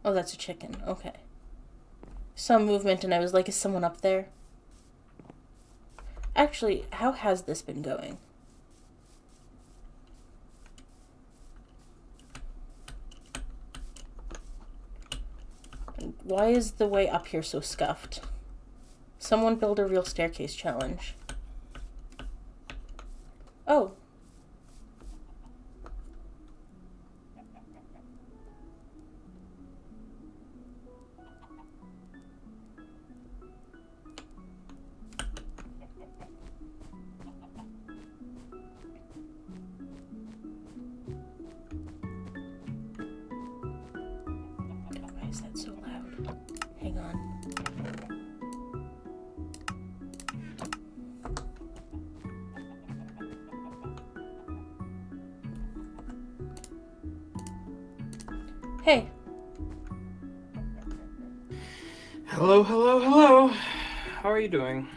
Oh, that's a chicken. Okay. Some movement, and I was like, is someone up there? Actually, how has this been going? Why is the way up here so scuffed? Someone build a real staircase challenge. Oh. Why is that so loud? Hang on. Hey. Hello, hello, hello. How are you doing?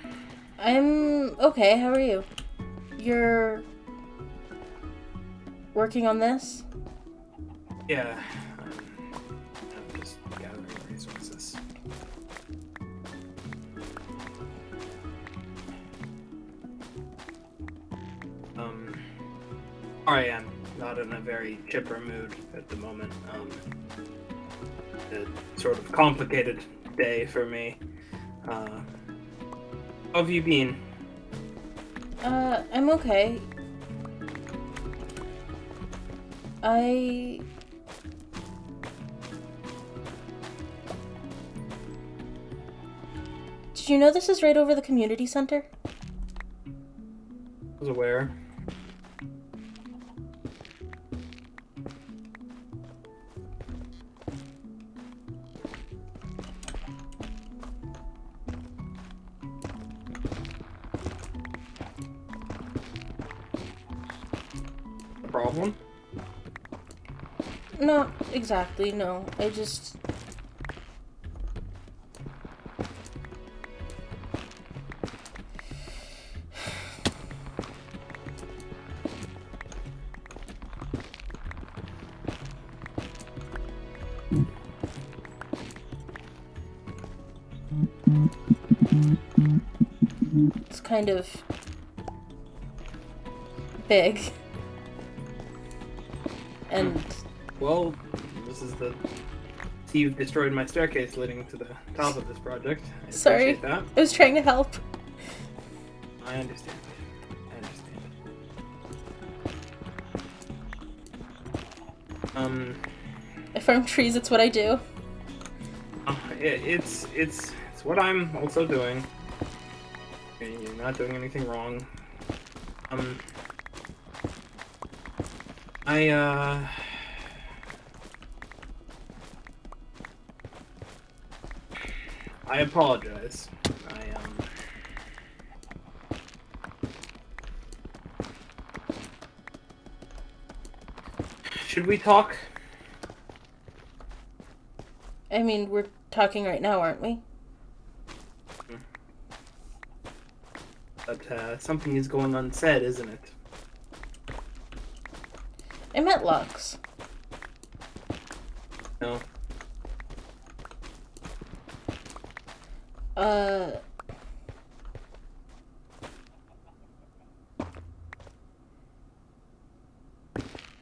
I'm okay. How are you? You're working on this? Yeah, I'm just gathering resources. I am not in a very chipper mood at the moment. A sort of complicated day for me. How have you been? I'm okay. I... Did you know this is right over the community center? I was aware. A problem? Not exactly, no. I just... It's kind of big. And Well, this is the... You've destroyed my staircase leading to the top of this project. I sorry, appreciate that. I was trying to help. I understand. I understand. I farm trees, it's what I do. It's what I'm also doing. You're not doing anything wrong. I I apologize. Should we talk? I mean, we're talking right now, aren't we? But something is going unsaid, isn't it? I meant Lux. No. Uh...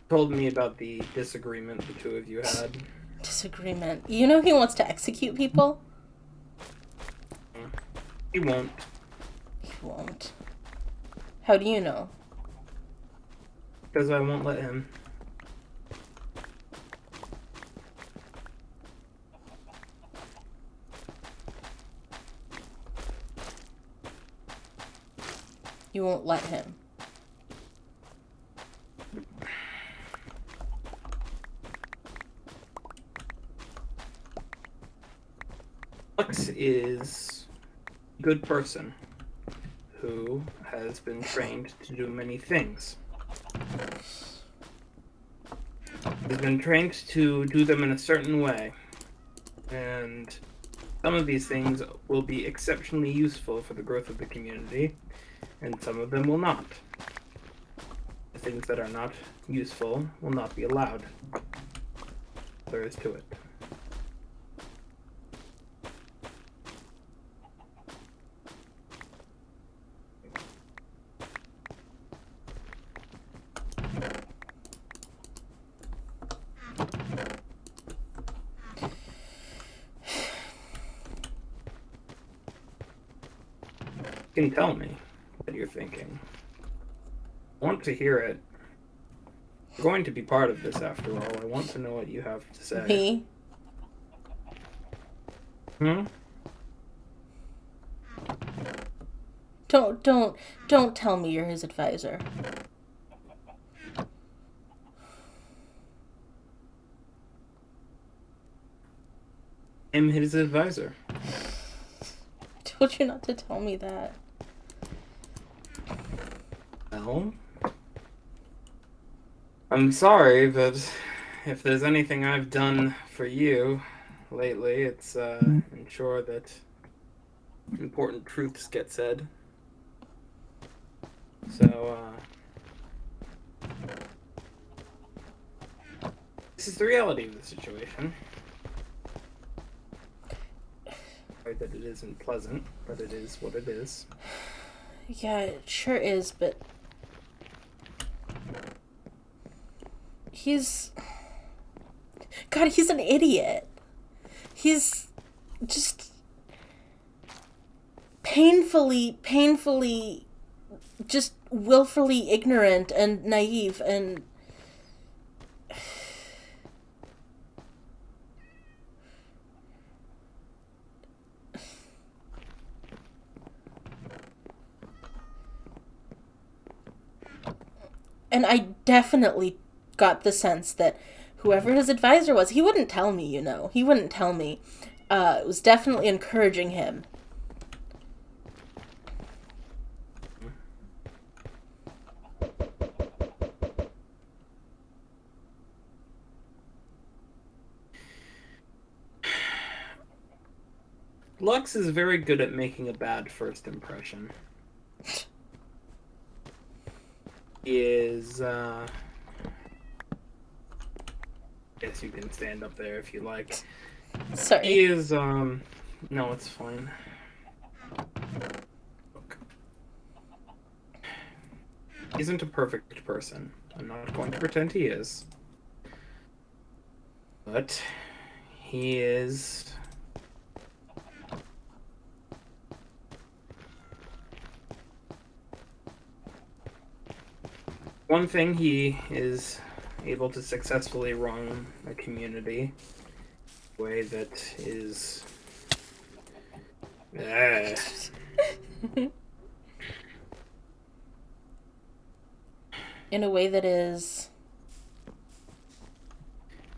Told me about the disagreement the two of you had. Disagreement. You know he wants to execute people? He won't. He won't. How do you know? Because I won't let him. You won't let him. Lux is a good person who has been trained to do many things. He's been trained to do them in a certain way, and some of these things will be exceptionally useful for the growth of the community, and some of them will not. The things that are not useful will not be allowed. There is to it. can tell me what you're thinking. I want to hear it. You're going to be part of this after all. I want to know what you have to say. Me? Hmm? Don't tell me you're his advisor. I'm his advisor. Told you not to tell me that. Well, I'm sorry, but if there's anything I've done for you lately, it's ensure that important truths get said. So, this is the reality of the situation. Sorry that it isn't pleasant, but it is what it is. Yeah, it sure is, but he's an idiot. He's just painfully just willfully ignorant and naive and I definitely got the sense that whoever his advisor was, he wouldn't tell me, you know. He wouldn't tell me. It was definitely encouraging him. Lux is very good at making a bad first impression. He is, guess you can stand up there if you like. Sorry. He is, no, it's fine. Look. He isn't a perfect person. I'm not going to pretend he is. But he is... One thing, he is able to successfully run a community in a way that is... In a way that is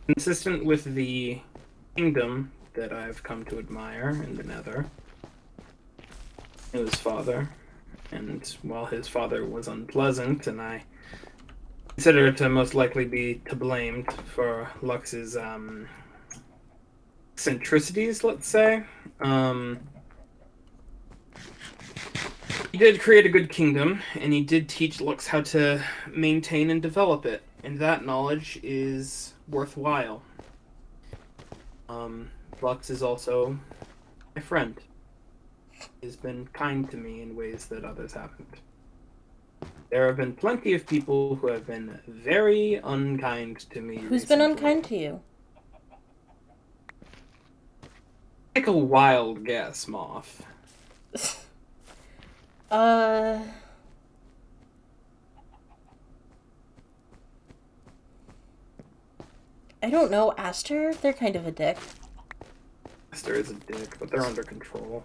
consistent with the kingdom that I've come to admire in the Nether. His father. And while his father was unpleasant, and I consider to most likely be to blame for Lux's eccentricities, let's say. He did create a good kingdom, and he did teach Lux how to maintain and develop it, and that knowledge is worthwhile. Lux is also my friend. He's been kind to me in ways that others haven't. There have been plenty of people who have been very unkind to me. Who's been unkind to you? Take a wild guess, Moth. I don't know. Aster? They're kind of a dick. Aster is a dick, but they're under control.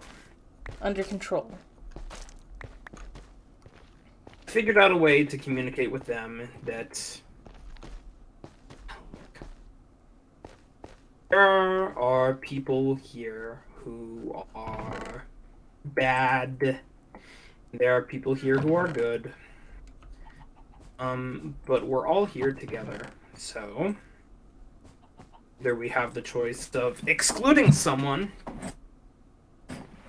Under control. I figured out a way to communicate with them that there are people here who are bad. There are people here who are good. But we're all here together. So either we have the choice of excluding someone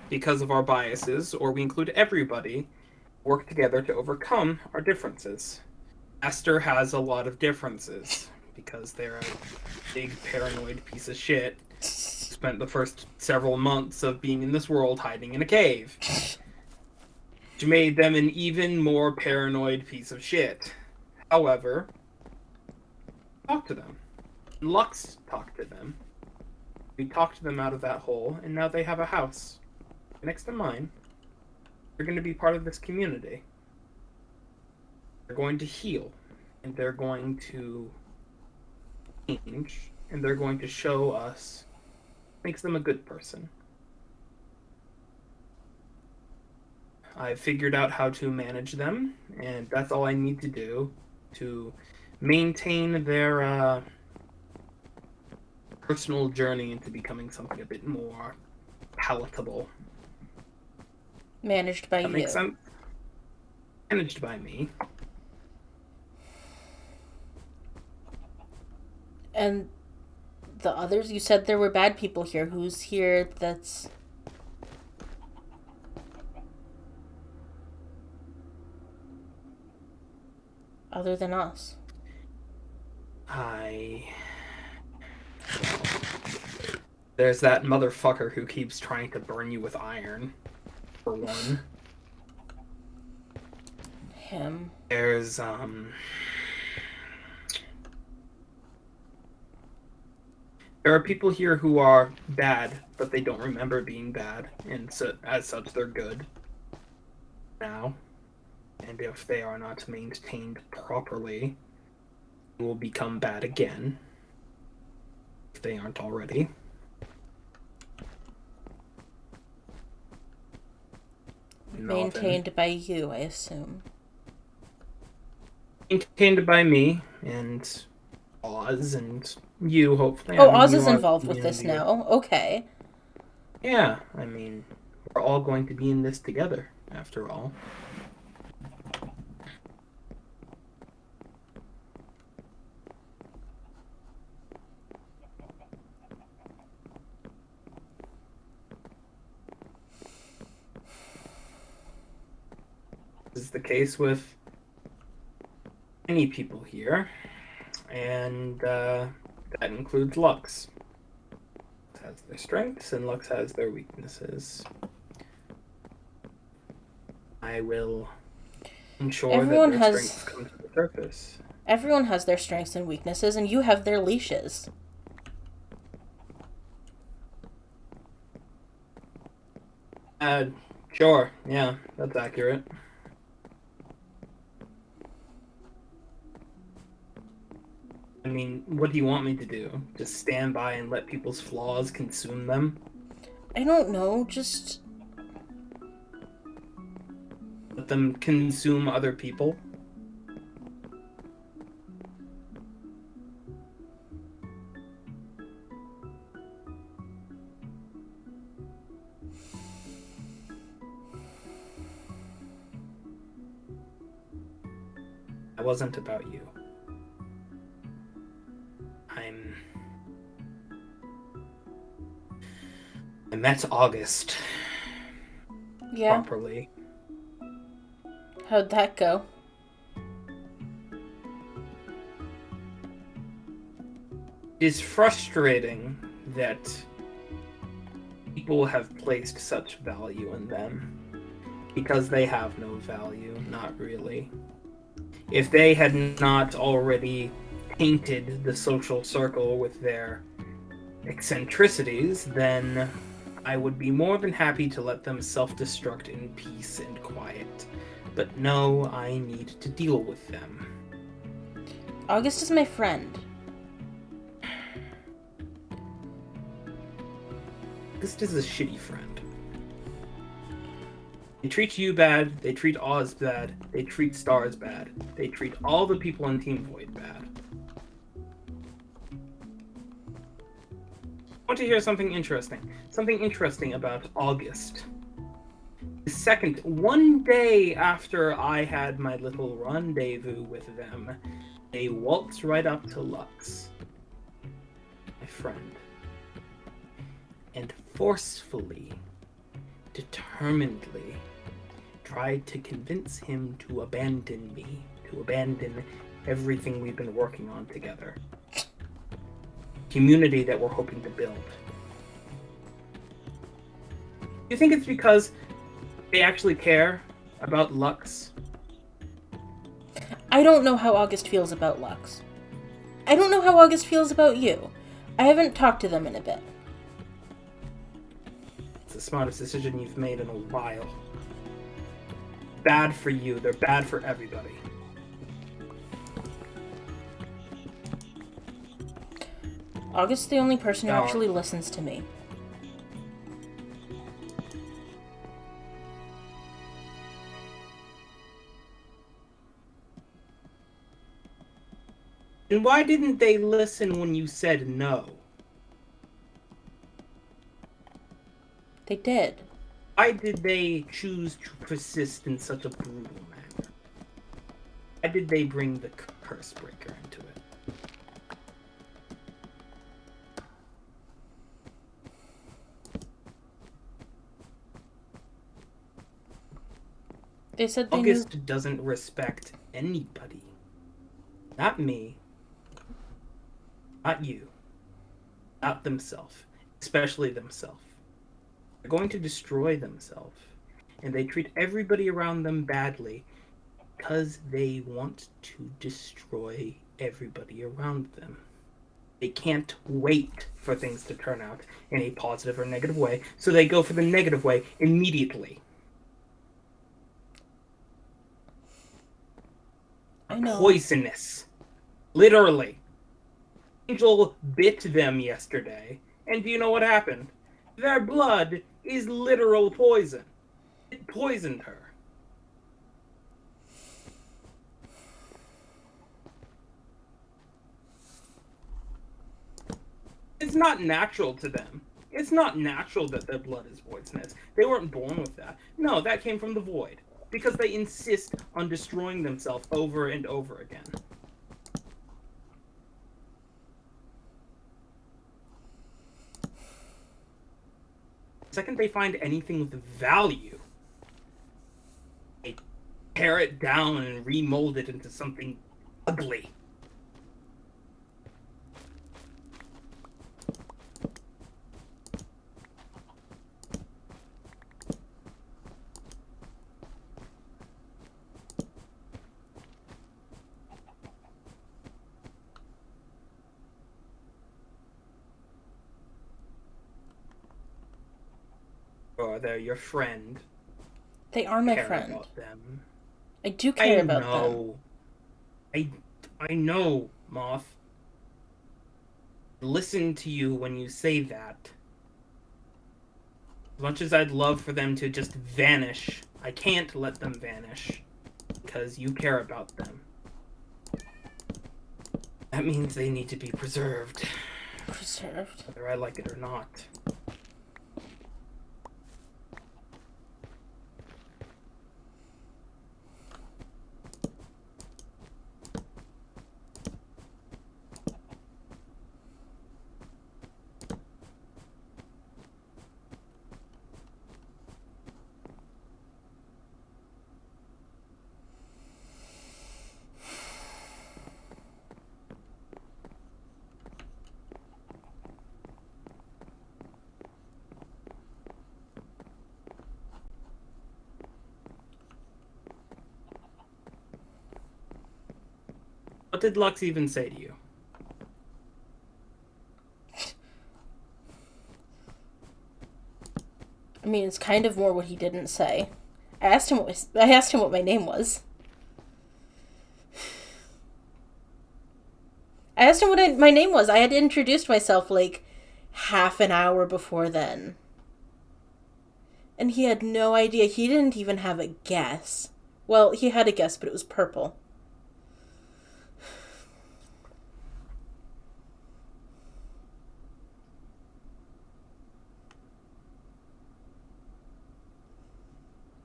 because of our biases, or we include everybody, work together to overcome our differences. Aster has a lot of differences because they're a big paranoid piece of shit. Spent the first several months of being in this world hiding in a cave, which made them an even more paranoid piece of shit. However, talk to them. Lux talked to them. We talked them out of that hole, and now they have a house next to mine. they're going to be part of this community. They're going to heal, and they're going to change, and they're going to show us what makes them a good person. I've figured out how to manage them, and that's all I need to do to maintain their personal journey into becoming something a bit more palatable. Managed by That you. makes sense? Managed by me. And the others? You said there were bad people here. Who's here that's... other than us? There's that motherfucker who keeps trying to burn you with iron, for one. Him. There's, there are people here who are bad, but they don't remember being bad, and so, as such, they're good now. And if they are not maintained properly, they will become bad again, if they aren't already. Maintained by you, I assume. Maintained by me, and Oz, and you, hopefully. Oh, Oz is involved with this now. Okay. Yeah, I mean, we're all going to be in this together, after all. This is the case with many people here, and that includes Lux. Lux has their strengths, and Lux has their weaknesses. I will ensure that their strengths come to the surface. Everyone has their strengths and weaknesses, and you have their leashes. Sure, yeah, that's accurate. I mean, what do you want me to do? Just stand by and let people's flaws consume them? I don't know, just... let them consume other people? That wasn't about you. I met August. Yeah. Properly. How'd that go? It is frustrating that people have placed such value in them because they have no value, not really. If they had not already painted the social circle with their eccentricities, then I would be more than happy to let them self-destruct in peace and quiet. But no, I need to deal with them. August is my friend. August is a shitty friend. They treat you bad, they treat Oz bad, they treat Stars bad, they treat all the people in Team Void bad. I want to hear something interesting. Something interesting about August. One day after I had my little rendezvous with them, they waltzed right up to Lux, my friend, and forcefully, determinedly tried to convince him to abandon me, to abandon everything we've been working on together. Community that we're hoping to build. Do you think it's because they actually care about Lux? I don't know how August feels about Lux. I don't know how August feels about you. I haven't talked to them in a bit. It's the smartest decision you've made in a while. bad for you. They're bad for everybody. August's the only person who Now, actually listens to me. and why didn't they listen when you said no? They did. Why did they choose to persist in such a brutal manner? Why did they bring the curse breaker into it? They said they August doesn't respect anybody. Not me. Not you. Not themselves. Especially themselves. They're going to destroy themselves. And they treat everybody around them badly because they want to destroy everybody around them. They can't wait for things to turn out in a positive or negative way, so they go for the negative way immediately. I know. Poisonous. Literally. Angel bit them yesterday, and do you know what happened? Their blood is literal poison. It poisoned her. It's not natural to them. It's not natural that their blood is poisonous. They weren't born with that. No, that came from the void. Because they insist on destroying themselves over and over again. The second they find anything with value, they tear it down and remold it into something ugly. Or they're your friend. They are my Care friend. about them. I do care about them. I know, Moth. Listen to you when you say that. As much as I'd love for them to just vanish, I can't let them vanish. Because you care about them. That means they need to be preserved. Preserved? Whether I like it or not. What did Lux even say to you? I mean, it's kind of more what he didn't say. I asked him what my name was. I asked him what my name was. I had introduced myself like half an hour before then. And he had no idea. He didn't even have a guess. Well, he had a guess, but it was purple.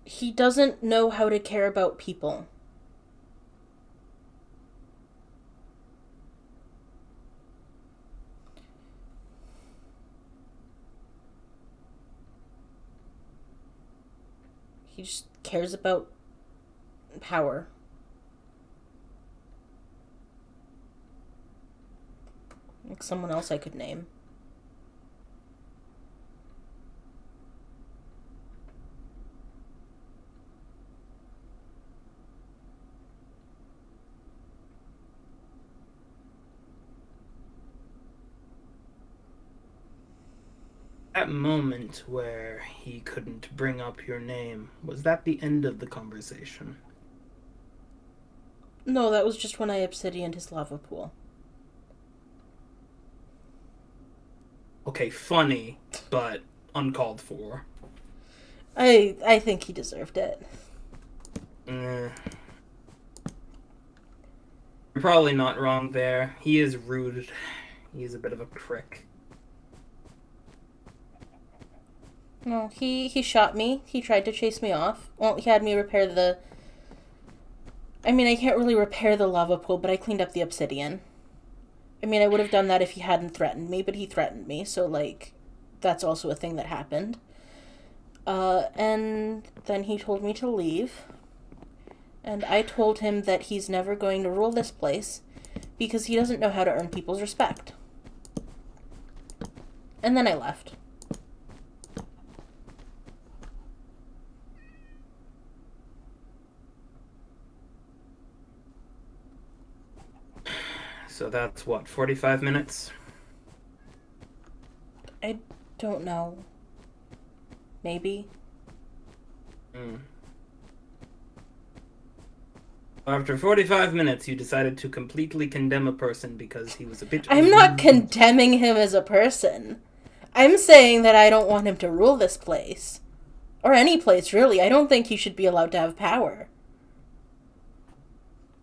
He doesn't know how to care about people. He just cares about power. Like someone else I could name. That moment where he couldn't bring up your name, was that the end of the conversation? No, that was just when I obsidianed his lava pool. Okay, funny, but uncalled for. I think he deserved it. Eh, you're probably not wrong there. He is rude. He's a bit of a prick. No, he shot me. He tried to chase me off. Well, he had me repair the. I mean, I can't really repair the lava pool, but I cleaned up the obsidian. I mean, I would have done that if he hadn't threatened me, but he threatened me, so, like, that's also a thing that happened. And then he told me to leave. And I told him that he's never going to rule this place because he doesn't know how to earn people's respect. And then I left. So that's what, 45 minutes? I don't know. Maybe. Mm. After 45 minutes, you decided to completely condemn a person because he was a bit. I'm not condemning him as a person. I'm saying that I don't want him to rule this place. Or any place, really. I don't think he should be allowed to have power.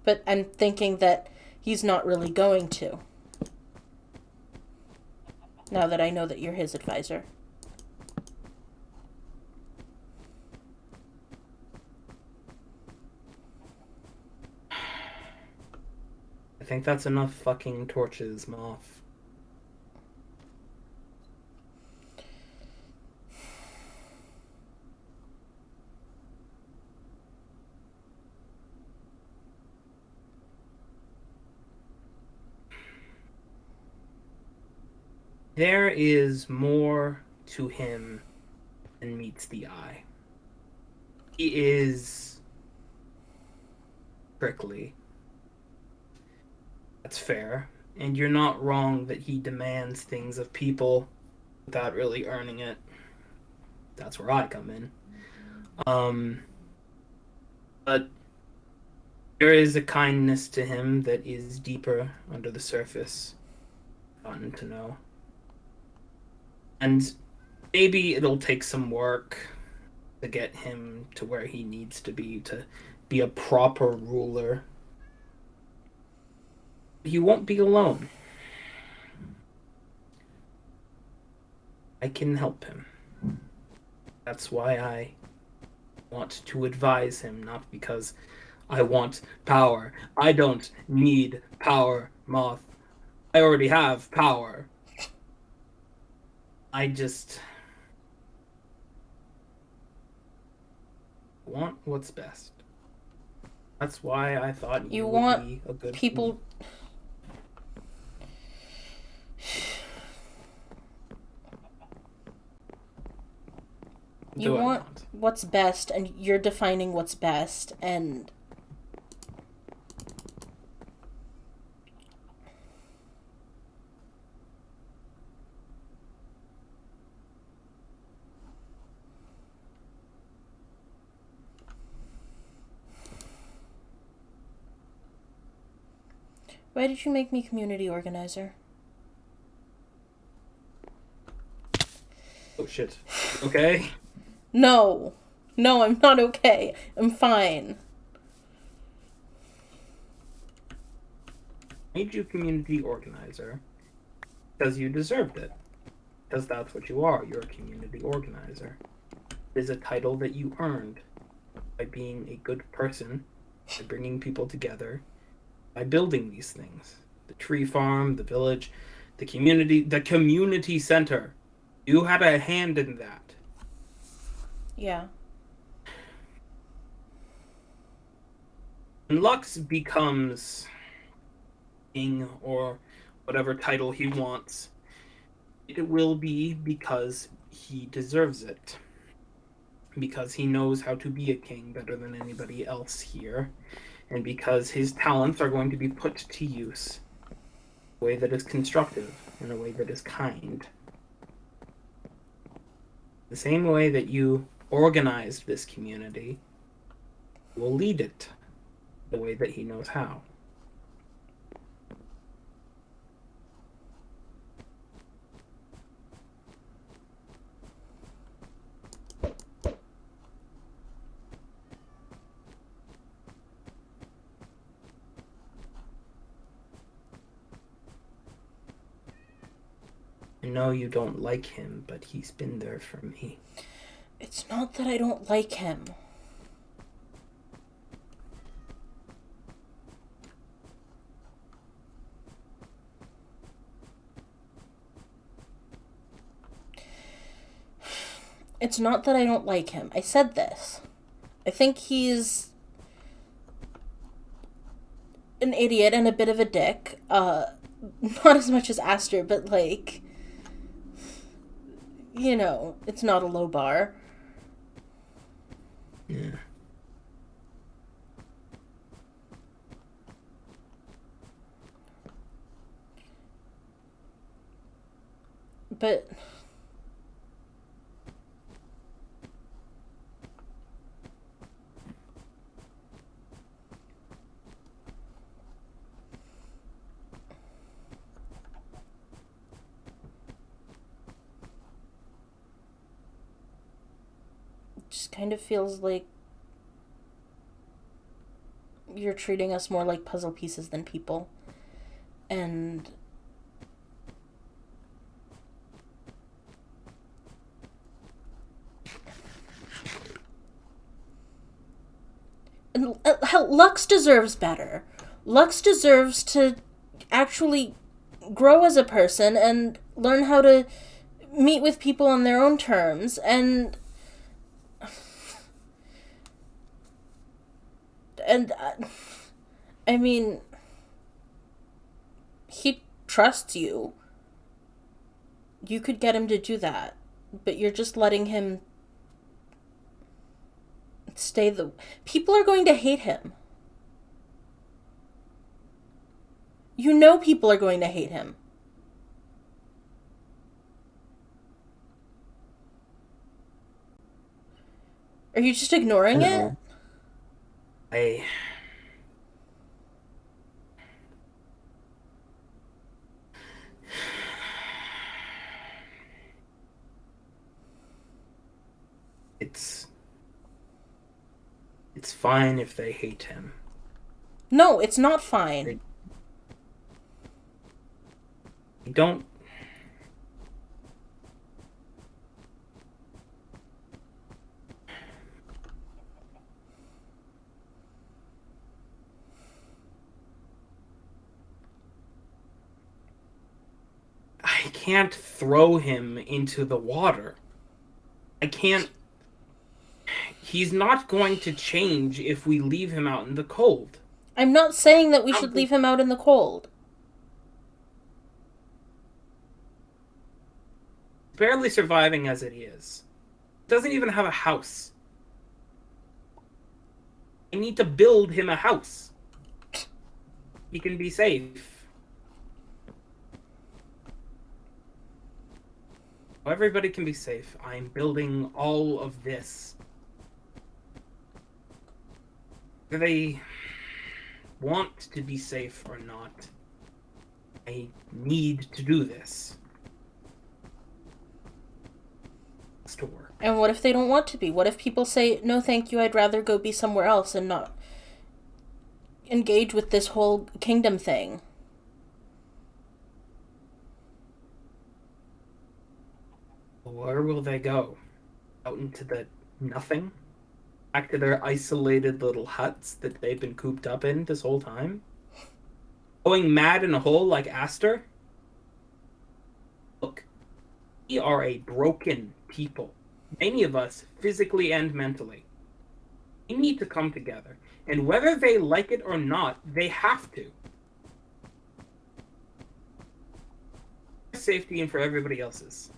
But I'm thinking that he's not really going to. Now that I know that you're his advisor. I think that's enough fucking torches, Moth. There is more to him than meets the eye. He is prickly. That's fair. And you're not wrong that he demands things of people without really earning it. That's where I come in. But there is a kindness to him that is deeper under the surface. Fun to know. And maybe it'll take some work to get him to where he needs to be a proper ruler. He won't be alone. I can help him. That's why I want to advise him, not because I want power. I don't need power, Moth. I already have power. I just want what's best. That's why I thought you would want be a good people. You want what's best, and you're defining what's best, and why did you make me community organizer? Oh shit. Okay. No. No, I'm not okay. I'm fine. Made you community organizer because you deserved it. Because that's what you are. You're a community organizer. It is a title that you earned by being a good person, by bringing people together, by building these things. The tree farm, the village, the community center. You had a hand in that. Yeah. When Lux becomes king or whatever title he wants, it will be because he deserves it. Because he knows how to be a king better than anybody else here. And because his talents are going to be put to use in a way that is constructive, in a way that is kind. The same way that you organized this community, will lead it the way that he knows how. I know you don't like him, but he's been there for me. It's not that I don't like him. It's not that I don't like him. I said this. I think he's an idiot and a bit of a dick. Not as much as Aster, but like, you know, it's not a low bar. Yeah. But it just kind of feels like you're treating us more like puzzle pieces than people. And Lux deserves better. Lux deserves to actually grow as a person and learn how to meet with people on their own terms. And I mean, he trusts you. You could get him to do that, but you're just letting him stay the... People are going to hate him. You know people are going to hate him. Are you just ignoring it? It's fine if they hate him. No, it's not fine. I don't... I can't throw him into the water. I can't... He's not going to change if we leave him out in the cold. I'm not saying that we should leave him out in the cold. Barely surviving as it is. Doesn't even have a house. I need to build him a house. He can be safe. Everybody can be safe. I'm building all of this. Whether they want to be safe or not, I need to do this. It's to work. And what if they don't want to be? What if people say, no thank you, I'd rather go be somewhere else and not engage with this whole kingdom thing? Where will they go? Out into the nothing? Back to their isolated little huts that they've been cooped up in this whole time? Going mad in a hole like Aster? Look, we are a broken people. Many of us, physically and mentally. We need to come together. And whether they like it or not, they have to. For safety and for everybody else's.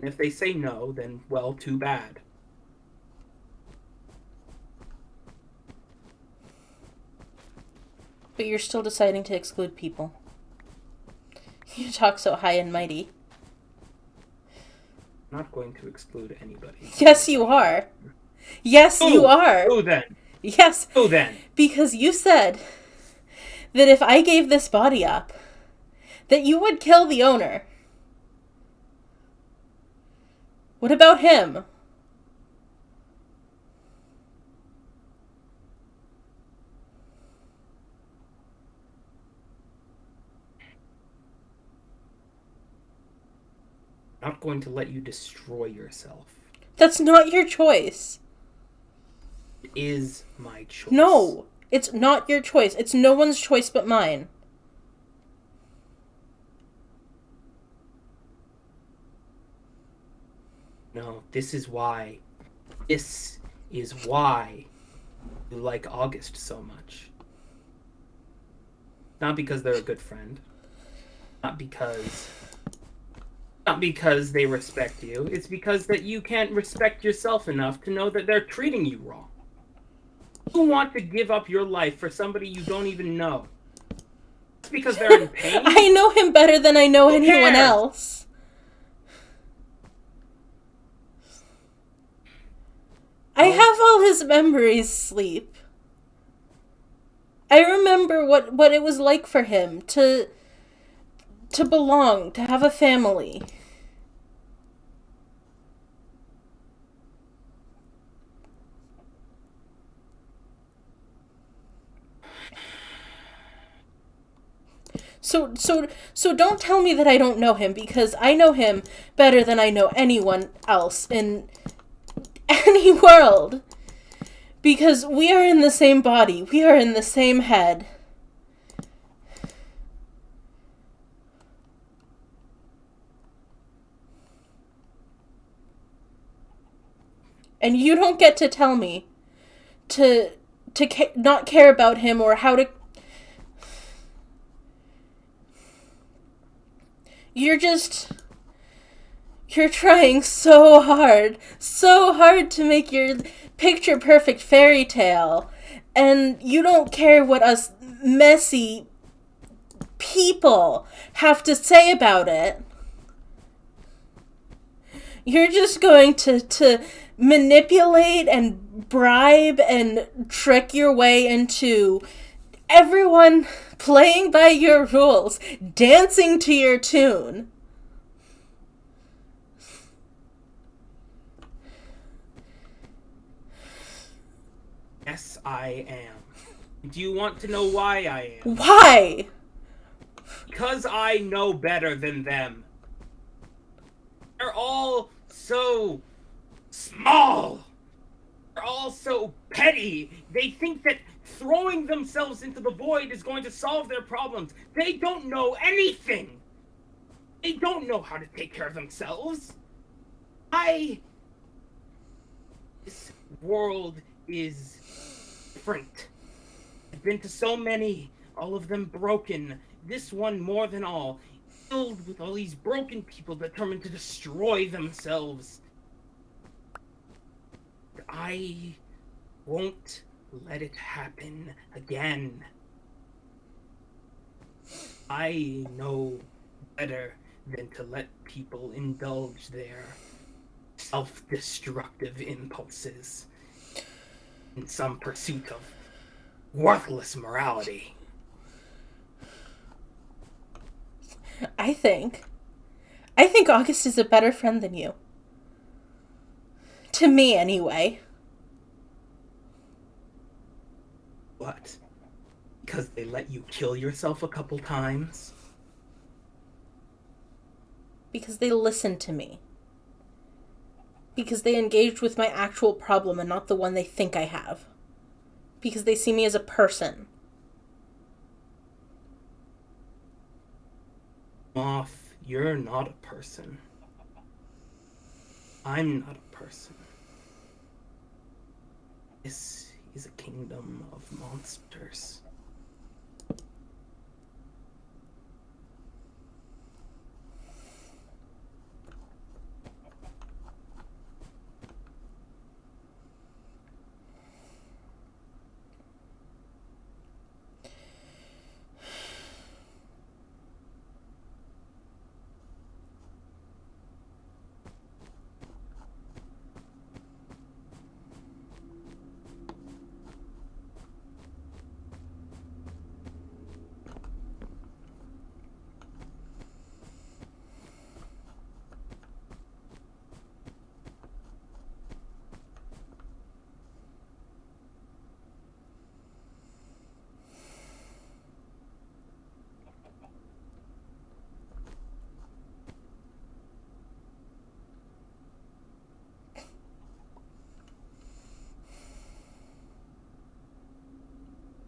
And if they say no, then, well, too bad. But you're still deciding to exclude people. You talk so high and mighty. I'm not going to exclude anybody. Yes, you are. Yes, you are. Oh, then. Yes, Oh, then. because you said that if I gave this body up, that you would kill the owner. What about him? I'm not going to let you destroy yourself. That's not your choice. It is my choice. No, it's not your choice. It's no one's choice but mine. No, this is why. This is why you like August so much. Not because they're a good friend. Not because they respect you. It's because that you can't respect yourself enough to know that they're treating you wrong. You want to give up your life for somebody you don't even know. It's because they're in pain. I know him better than I know anyone cares? else. I have all his memories, Sleep. I remember what it was like for him to belong, to have a family. So don't tell me that I don't know him, because I know him better than I know anyone else in any world. Because we are in the same body. We are in the same head. And you don't get to tell me to not care about him or how to... You're trying so hard to make your picture perfect fairy tale, and you don't care what us messy people have to say about it. You're just going to manipulate and bribe and trick your way into everyone playing by your rules, dancing to your tune. Yes, I am. Do you want to know why I am? Why? Because I know better than them. They're all so small. They're all so petty. They think that throwing themselves into the void is going to solve their problems. They don't know anything. They don't know how to take care of themselves. This world is different. I've been to so many, all of them broken. This one more than all, filled with all these broken people determined to destroy themselves. I won't let it happen again. I know better than to let people indulge their self-destructive impulses in some pursuit of worthless morality. I think August is a better friend than you. To me, anyway. What? Because they let you kill yourself a couple times? Because they listened to me. Because they engaged with my actual problem and not the one they think I have. Because they see me as a person. Moth, you're not a person. I'm not a person. This is a kingdom of monsters.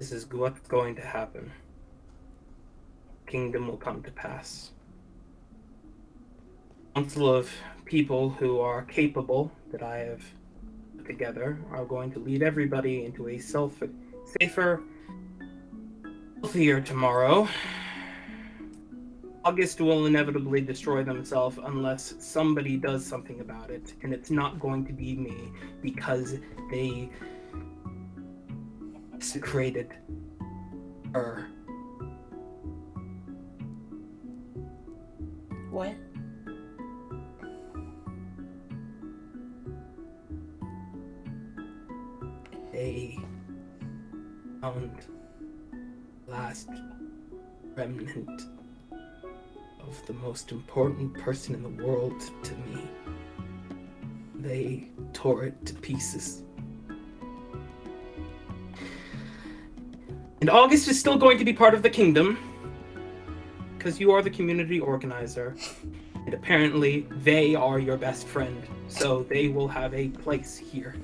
This is what's going to happen. Kingdom will come to pass. Council of people who are capable that I have put together are going to lead everybody into a safer, healthier tomorrow. August will inevitably destroy themselves unless somebody does something about it, and it's not going to be me because they desecrated her. What? They found the last remnant of the most important person in the world to me. They tore it to pieces. And August is still going to be part of the kingdom, because you are the community organizer. And apparently, they are your best friend, so they will have a place here.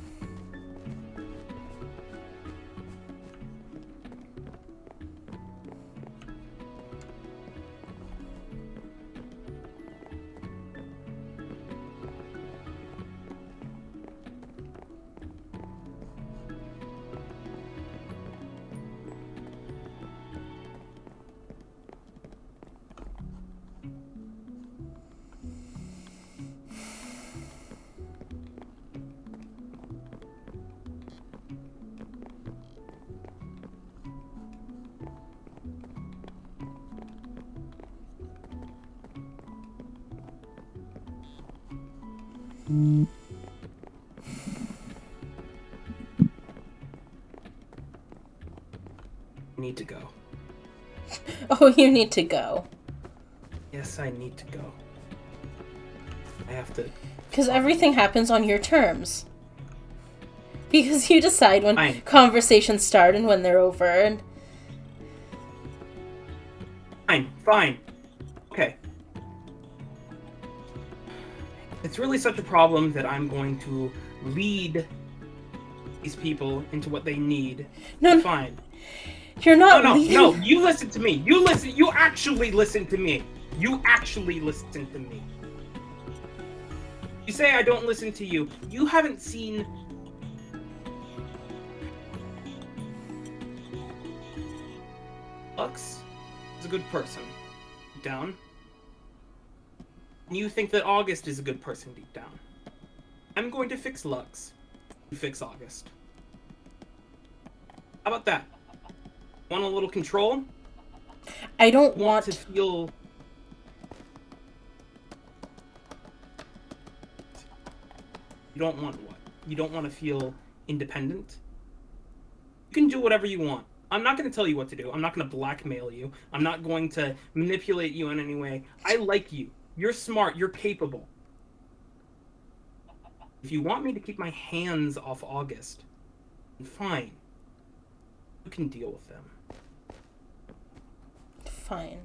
You need to go. Oh, you need to go. Yes, I need to go. I have to... Because everything happens on your terms. Because you decide when Fine. Conversations start and when they're over. And Fine. Okay. It's really such a problem that I'm going to lead these people into what they need. No, fine. You're not leading. No, you listen to me. You actually listen to me. You say I don't listen to you. You haven't seen... Lux is a good person. Deep down. And you think that August is a good person deep down. I'm going to fix Lux. You fix August. How about that? Want a little control? I don't want to feel... You don't want what? You don't want to feel independent? You can do whatever you want. I'm not going to tell you what to do. I'm not going to blackmail you. I'm not going to manipulate you in any way. I like you. You're smart. You're capable. If you want me to keep my hands off August, then fine. You can deal with them. Fine.